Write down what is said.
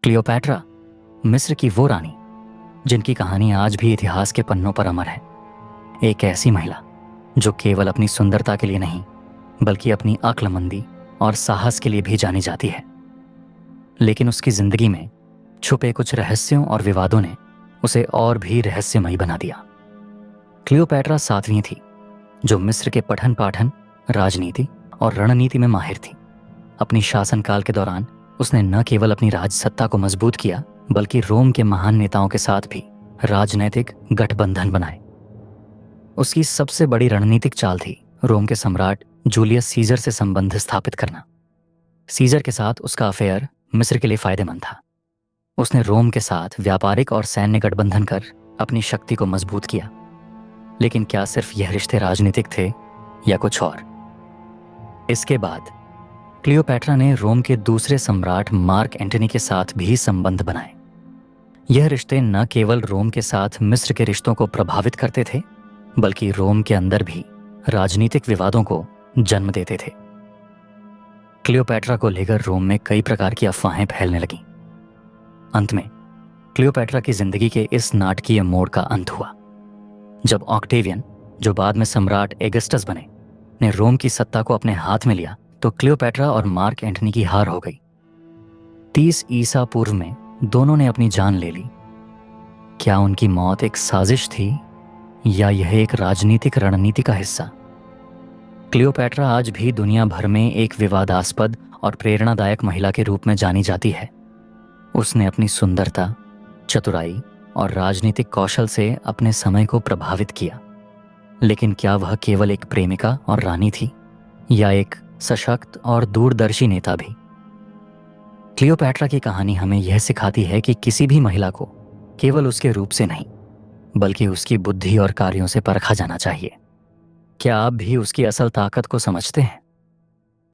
Cleopatra, मिस्र की वो रानी जिनकी कहानी आज भी इतिहास के पन्नों पर अमर है। एक ऐसी महिला जो केवल अपनी सुंदरता के लिए नहीं बल्कि अपनी अक्लमंदी और साहस के लिए भी जानी जाती है। लेकिन उसकी जिंदगी में छुपे कुछ रहस्यों और विवादों ने उसे और भी रहस्यमयी बना दिया। क्लियोपैट्रा सातवीं थी, जो मिस्र के पठन पाठन, राजनीति और रणनीति में माहिर थी। अपनी शासनकाल के दौरान उसने न केवल अपनी राज सत्ता को मजबूत किया बल्कि रोम के महान नेताओं के साथ भी राजनैतिक गठबंधन बनाए। उसकी सबसे बड़ी रणनीतिक चाल थी रोम के सम्राट जूलियस सीजर से संबंध स्थापित करना। सीजर के साथ उसका अफेयर मिस्र के लिए फायदेमंद था। उसने रोम के साथ व्यापारिक और सैन्य गठबंधन कर अपनी शक्ति को मजबूत किया। लेकिन क्या सिर्फ यह रिश्ते राजनीतिक थे या कुछ और? इसके बाद क्लियोपैट्रा ने रोम के दूसरे सम्राट मार्क एंटनी के साथ भी संबंध बनाए। यह रिश्ते न केवल रोम के साथ मिस्र के रिश्तों को प्रभावित करते थे बल्कि रोम के अंदर भी राजनीतिक विवादों को जन्म देते थे। क्लियोपैट्रा को लेकर रोम में कई प्रकार की अफवाहें फैलने लगीं। अंत में क्लियोपैट्रा की जिंदगी के इस नाटकीय मोड़ का अंत हुआ जब ऑक्टेवियन, जो बाद में सम्राट एगस्टस बने, ने रोम की सत्ता को अपने हाथ में लिया तो क्लियोपैट्रा और मार्क एंटनी की हार हो गई। 30 ईसा पूर्व में दोनों ने अपनी जान ले ली। क्या उनकी मौत एक साजिश थी या यह एक राजनीतिक रणनीति का हिस्सा? क्लियोपैट्रा आज भी दुनिया भर में एक विवादास्पद और प्रेरणादायक महिला के रूप में जानी जाती है। उसने अपनी सुंदरता, चतुराई और राजनीतिक कौशल से अपने समय को प्रभावित किया। लेकिन क्या वह केवल एक प्रेमिका और रानी थी या एक सशक्त और दूरदर्शी नेता भी? क्लियोपैट्रा की कहानी हमें यह सिखाती है कि किसी भी महिला को केवल उसके रूप से नहीं बल्कि उसकी बुद्धि और कार्यों से परखा जाना चाहिए। क्या आप भी उसकी असल ताकत को समझते हैं?